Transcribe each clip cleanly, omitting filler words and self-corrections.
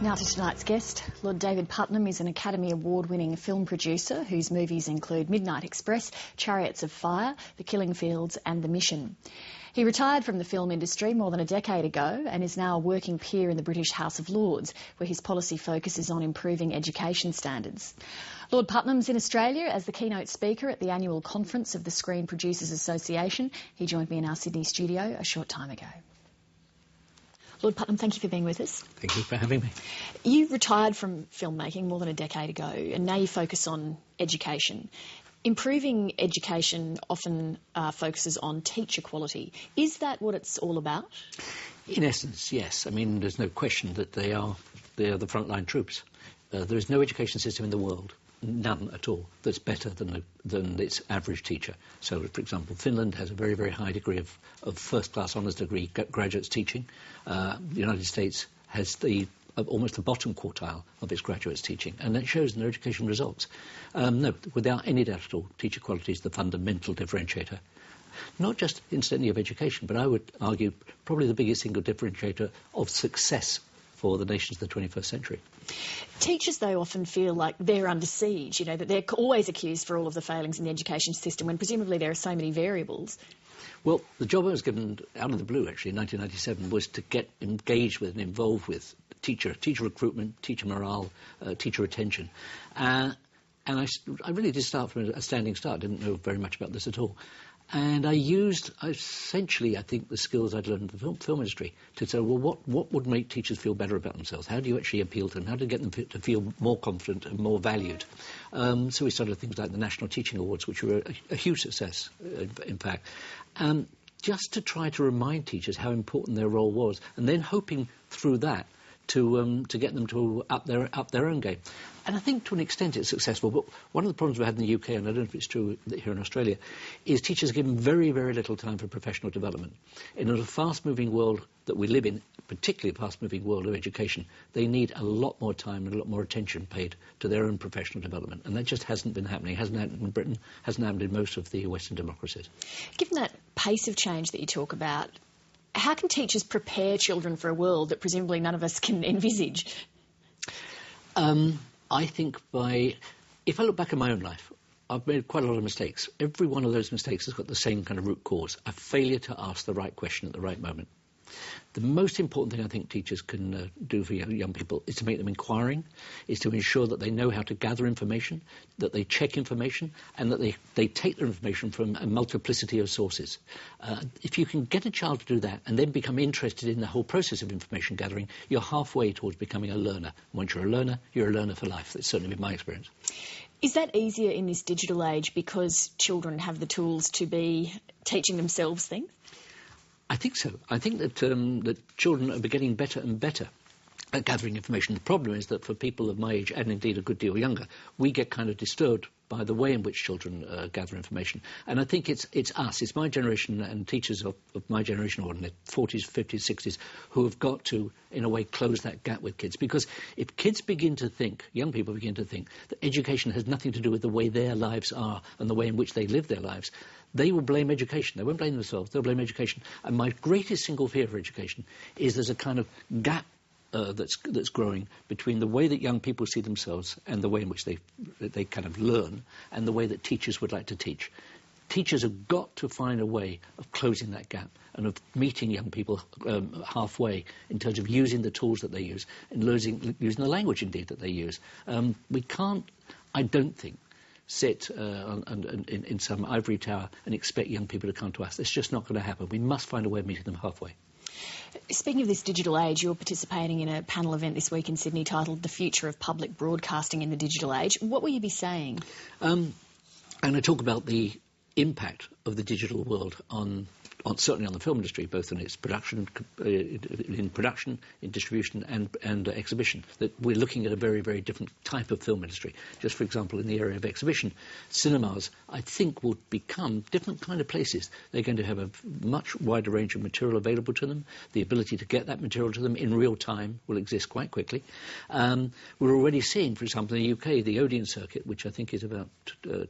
Now to tonight's guest. Lord David Puttnam is an Academy Award-winning film producer whose movies include Midnight Express, Chariots of Fire, The Killing Fields and The Mission. He retired from the film industry more than a decade ago and is now a working peer in the British House of Lords, where his policy focuses on improving education standards. Lord Puttnam's in Australia as the keynote speaker at the annual conference of the Screen Producers Association. He joined me in our Sydney studio a short time ago. Lord Puttnam, thank you for being with us. Thank you for having me. You retired from filmmaking more than a decade ago, and now you focus on education. Improving education often focuses on teacher quality. Is that what it's all about? In essence, yes. I mean, there's no question that they are the frontline troops. There is no education system in the world, none at all, that's better than its average teacher. So, for example, Finland has a very, very high degree of first-class honours degree graduates teaching. The United States has almost the bottom quartile of its graduates teaching, and that shows in their education results. No, without any doubt at all, teacher quality is the fundamental differentiator. Not just, incidentally, of education, but I would argue probably the biggest single differentiator of success for the nations of the 21st century. Teachers, though, often feel like they're under siege, you know, that they're always accused for all of the failings in the education system when presumably there are so many variables. Well, the job I was given out of the blue, actually, in 1997, was to get engaged with and involved with teacher recruitment, teacher morale, teacher retention. And I really did start from a standing start, didn't know very much about this at all. And I used, essentially, I think, the skills I'd learned in the film industry to say, well, what would make teachers feel better about themselves? How do you actually appeal to them? How do you get them to feel more confident and more valued? So we started things like the National Teaching Awards, which were a huge success, in fact. Just to try to remind teachers how important their role was, and then hoping through that to get them to up their own game. And I think to an extent it's successful, but one of the problems we had in the UK, and I don't know if it's true here in Australia, is teachers are given very, very little time for professional development. In a fast-moving world that we live in, particularly a fast-moving world of education, they need a lot more time and a lot more attention paid to their own professional development. And that just hasn't been happening. It hasn't happened in Britain, hasn't happened in most of the Western democracies. Given that pace of change that you talk about, how can teachers prepare children for a world that presumably none of us can envisage? I think if I look back at my own life, I've made quite a lot of mistakes. Every one of those mistakes has got the same kind of root cause, a failure to ask the right question at the right moment. The most important thing I think teachers can do for young people is to make them inquiring, is to ensure that they know how to gather information, that they check information, and that they take their information from a multiplicity of sources. If you can get a child to do that and then become interested in the whole process of information gathering, you're halfway towards becoming a learner. Once you're a learner for life. That's certainly been my experience. Is that easier in this digital age because children have the tools to be teaching themselves things? I think so. I think that children are getting better and better at gathering information. The problem is that for people of my age, and indeed a good deal younger, we get kind of disturbed by the way in which children gather information. And I think it's my generation and teachers of my generation, or in their 40s, 50s, 60s, who have got to, in a way, close that gap with kids. Because if kids begin to think, young people begin to think, that education has nothing to do with the way their lives are and the way in which they live their lives, they will blame education. They won't blame themselves, they'll blame education. And my greatest single fear for education is there's a kind of gap that's growing between the way that young people see themselves and the way in which they kind of learn and the way that teachers would like to teach. Teachers have got to find a way of closing that gap and of meeting young people halfway in terms of using the tools that they use and using the language, indeed, that they use. We can't, I don't think, sit in some ivory tower and expect young people to come to us. It's just not going to happen. We must find a way of meeting them halfway. Speaking of this digital age, you're participating in a panel event this week in Sydney titled The Future of Public Broadcasting in the Digital Age. What will you be saying? I'm going to talk about the impact of the digital world on certainly on the film industry, both in its production, in distribution and exhibition. That we're looking at a very, very different type of film industry. Just for example, in the area of exhibition, cinemas, I think, will become different kind of places. They're going to have a much wider range of material available to them. The ability to get that material to them in real time will exist quite quickly. We're already seeing, for example, in the UK, the Odeon circuit, which I think is about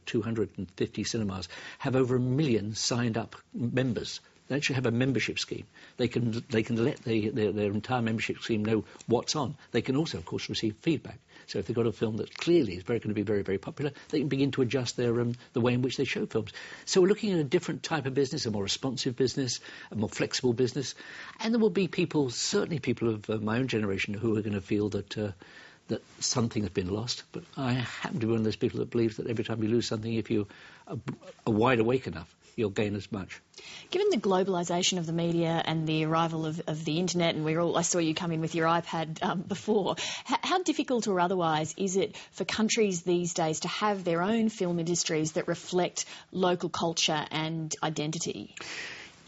250 cinemas, have over 1 million signed up members They actually have a membership scheme. They can let their entire membership scheme know what's on. They can also, of course, receive feedback. So if they've got a film that clearly is going to be very, very popular, they can begin to adjust their the way in which they show films. So we're looking at a different type of business, a more responsive business, a more flexible business. And there will be people, certainly people of my own generation, who are going to feel that that something has been lost. But I happen to be one of those people that believes that every time you lose something, if you are wide awake enough, you'll gain as much. Given the globalisation of the media and the arrival of the internet, and I saw you come in with your iPad before, how difficult or otherwise is it for countries these days to have their own film industries that reflect local culture and identity?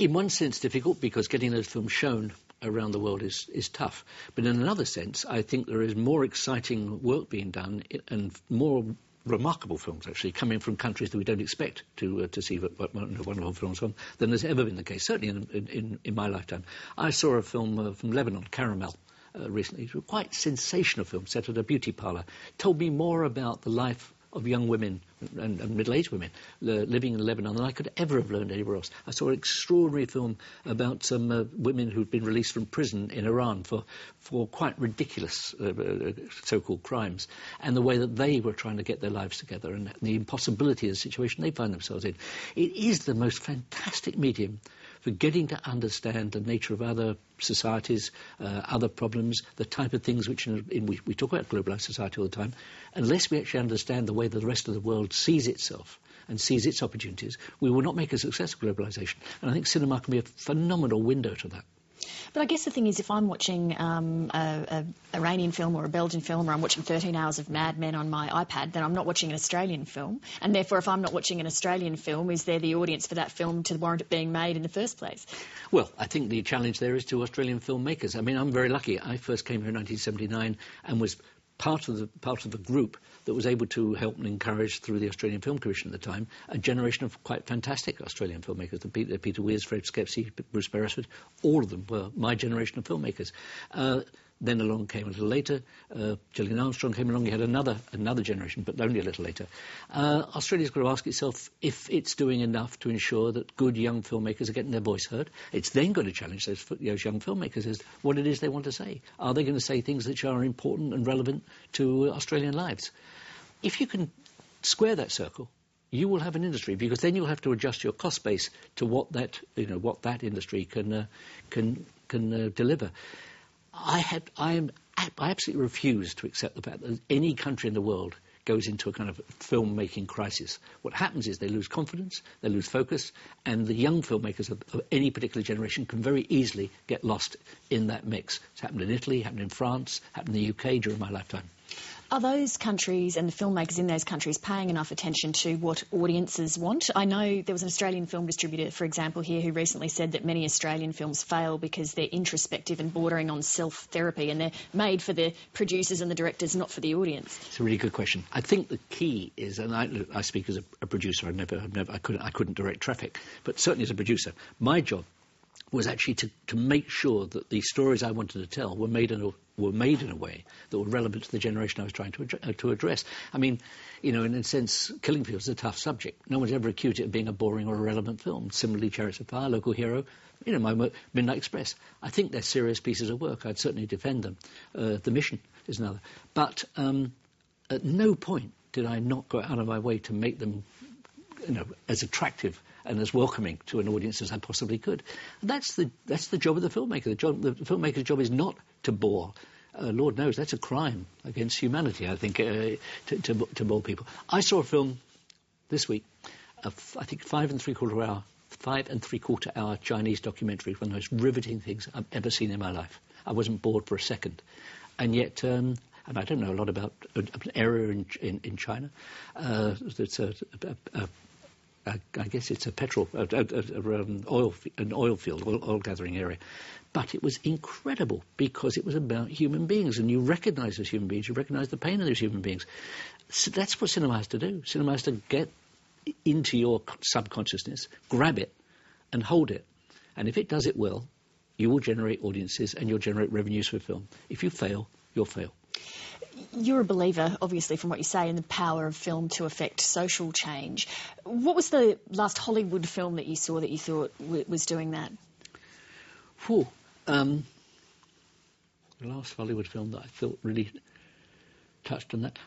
In one sense difficult, because getting those films shown around the world is tough. But in another sense, I think there is more exciting work being done and more remarkable films, actually, coming from countries that we don't expect to see wonderful films from than has ever been the case, certainly in my lifetime. I saw a film from Lebanon, Caramel, recently. It was a quite sensational film set at a beauty parlour. Told me more about the life of young women and middle-aged women living in Lebanon than I could ever have learned anywhere else. I saw an extraordinary film about some women who'd been released from prison in Iran for quite ridiculous so-called crimes, and the way that they were trying to get their lives together and the impossibility of the situation they find themselves in. It is the most fantastic medium for getting to understand the nature of other societies, other problems, the type of things which we talk about globalised society all the time. Unless we actually understand the way that the rest of the world sees itself and sees its opportunities, we will not make a success of globalisation. And I think cinema can be a phenomenal window to that. But I guess the thing is, if I'm watching an Iranian film or a Belgian film, or I'm watching 13 hours of Mad Men on my iPad, then I'm not watching an Australian film. And therefore, if I'm not watching an Australian film, is there the audience for that film to warrant it being made in the first place? Well, I think the challenge there is to Australian filmmakers. I mean, I'm very lucky. I first came here in 1979 and was part of the group that was able to help and encourage, through the Australian Film Commission at the time, a generation of quite fantastic Australian filmmakers. The Peter Weirs, Fred Skepsey, Bruce Beresford, all of them were my generation of filmmakers. Then along came a little later, Gillian Armstrong came along. You had another generation, but only a little later. Australia's got to ask itself if it's doing enough to ensure that good young filmmakers are getting their voice heard. It's then got to challenge those young filmmakers as what it is they want to say. Are they going to say things which are important and relevant to Australian lives? If you can square that circle, you will have an industry, because then you'll have to adjust your cost base to what that industry can deliver. I absolutely refuse to accept the fact that any country in the world goes into a kind of filmmaking crisis. What happens is they lose confidence, they lose focus, and the young filmmakers of any particular generation can very easily get lost in that mix. It's happened in Italy, happened in France, happened in the UK during my lifetime. Are those countries and the filmmakers in those countries paying enough attention to what audiences want? I know there was an Australian film distributor, for example, here who recently said that many Australian films fail because they're introspective and bordering on self-therapy, and they're made for the producers and the directors, not for the audience. It's a really good question. I think the key is, and I speak as a producer. I couldn't direct traffic, but certainly as a producer, my job was actually to make sure that the stories I wanted to tell were made in a way that were relevant to the generation I was trying to address. I mean, in a sense, Killing Fields is a tough subject. No one's ever accused it of being a boring or irrelevant film. Similarly, Chariots of Fire, Local Hero, my work, Midnight Express. I think they're serious pieces of work. I'd certainly defend them. The Mission is another. But at no point did I not go out of my way to make them as attractive and as welcoming to an audience as I possibly could. And that's the job of the filmmaker. The filmmaker's job is not to bore. Lord knows that's a crime against humanity, I think, to bore people. I saw a film this week, I think 5 3/4 hour Chinese documentary, one of the most riveting things I've ever seen in my life. I wasn't bored for a second. And yet, and I don't know a lot about an area in China that's I guess it's an oil field, oil gathering area. But it was incredible because it was about human beings, and you recognise those human beings, you recognise the pain of those human beings. So that's what cinema has to do. Cinema has to get into your subconsciousness, grab it, and hold it. And if it does it well, you will generate audiences and you'll generate revenues for film. If you fail, you'll fail. You're a believer, obviously, from what you say, in the power of film to affect social change. What was the last Hollywood film that you saw that you thought was doing that? The last Hollywood film that I thought really touched on that.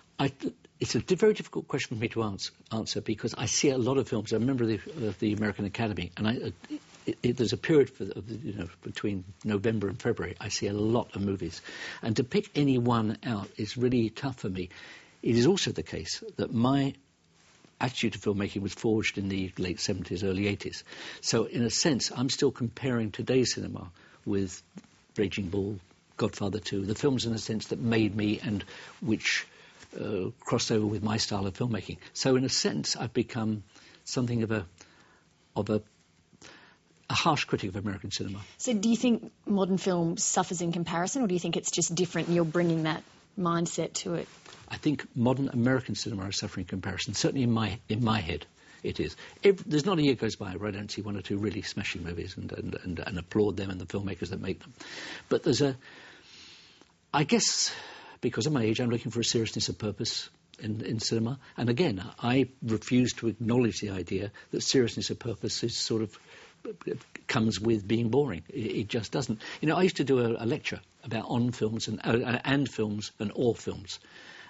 It's a very difficult question for me to answer because I see a lot of films. I'm a member of the American Academy, and there's a period between November and February. I see a lot of movies, and to pick any one out is really tough for me. It is also the case that my attitude to filmmaking was forged in the late 70s, early 80s. So in a sense, I'm still comparing today's cinema with Raging Bull, Godfather 2, the films in a sense that made me and which crossed over with my style of filmmaking. So in a sense, I've become something of a harsh critic of American cinema. So do you think modern film suffers in comparison, or do you think it's just different and you're bringing that mindset to it? I think modern American cinema is suffering in comparison. Certainly in my head, it is. There's not a year goes by where I don't see one or two really smashing movies and applaud them and the filmmakers that make them. But I guess because of my age, I'm looking for a seriousness of purpose in cinema. And again, I refuse to acknowledge the idea that seriousness of purpose is sort of comes with being boring. It just doesn't. I used to do a lecture about on films and films and or films.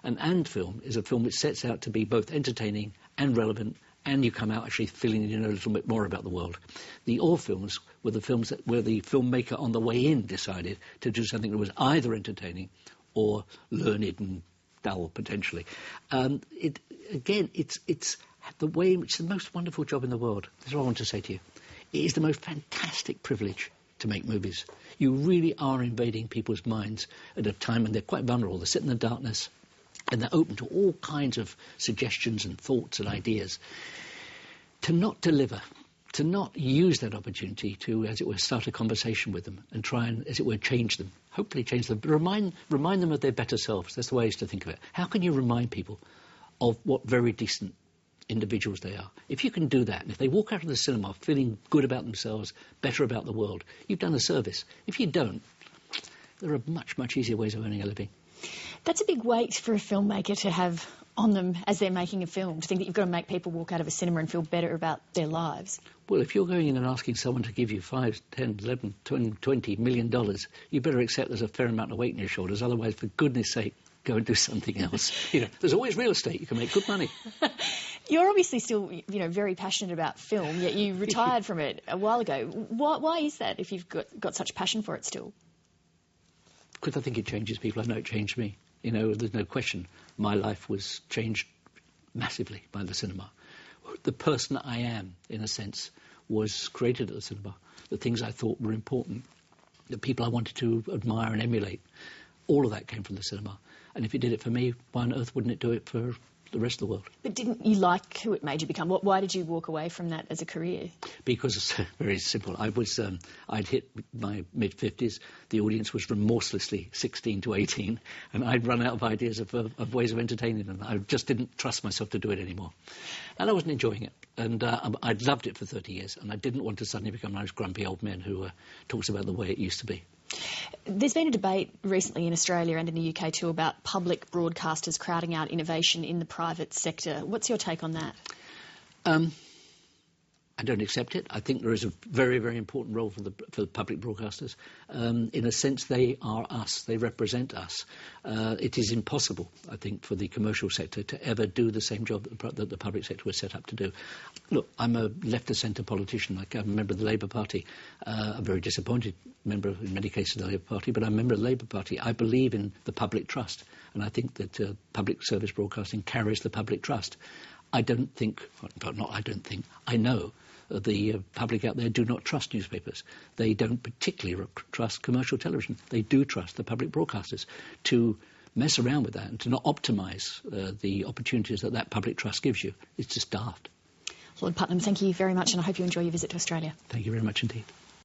An and film is a film which sets out to be both entertaining and relevant, and you come out actually feeling you know a little bit more about the world. The or films were the films where the filmmaker on the way in decided to do something that was either entertaining or learned and dull, potentially. It's the way in which the most wonderful job in the world. That's what I want to say to you. It is the most fantastic privilege to make movies. You really are invading people's minds at a time when they're quite vulnerable. They sit in the darkness and they're open to all kinds of suggestions and thoughts and ideas. To not deliver, to not use that opportunity to, as it were, start a conversation with them and try and, as it were, change them. Hopefully change them, but remind them of their better selves. That's the way I used to think of it. How can you remind people of what very decent individuals they are? If you can do that, and if they walk out of the cinema feeling good about themselves, better about the world, you've done a service. If you don't, there are much, much easier ways of earning a living. That's a big weight for a filmmaker to have on them as they're making a film, to think that you've got to make people walk out of a cinema and feel better about their lives. Well, if you're going in and asking someone to give you $5, $10, $11, $20 million, you better accept there's a fair amount of weight on your shoulders. Otherwise, for goodness sake, go and do something else. There's always real estate. You can make good money. You're obviously still, very passionate about film, yet you retired from it a while ago. Why is that, if you've got such passion for it still? Because I think it changes people. I know it changed me. There's no question. My life was changed massively by the cinema. The person I am, in a sense, was created at the cinema. The things I thought were important, the people I wanted to admire and emulate, all of that came from the cinema. And if it did it for me, why on earth wouldn't it do it for the rest of the world? But didn't you like who it made you become? Why did you walk away from that as a career? Because it's very simple. I'd hit my mid-50s. The audience was remorselessly 16 to 18, and I'd run out of ideas of ways of entertaining them. I just didn't trust myself to do it anymore. And I wasn't enjoying it. And I'd loved it for 30 years, and I didn't want to suddenly become one of those grumpy old men who talks about the way it used to be. There's been a debate recently in Australia and in the UK too about public broadcasters crowding out innovation in the private sector. What's your take on that? I don't accept it. I think there is a very, very important role for the public broadcasters. In a sense, they are us. They represent us. It is impossible, I think, for the commercial sector to ever do the same job that the public sector was set up to do. Look, I'm a left-of-centre politician. I'm a member of the Labour Party. A very disappointed member, in many cases, of the Labour Party, but I'm a member of the Labour Party. I believe in the public trust, and I think that public service broadcasting carries the public trust. I know the public out there do not trust newspapers. They don't particularly trust commercial television. They do trust the public broadcasters. To mess around with that and to not optimise the opportunities that public trust gives you, it's just daft. Lord Putnam, thank you very much, and I hope you enjoy your visit to Australia. Thank you very much indeed.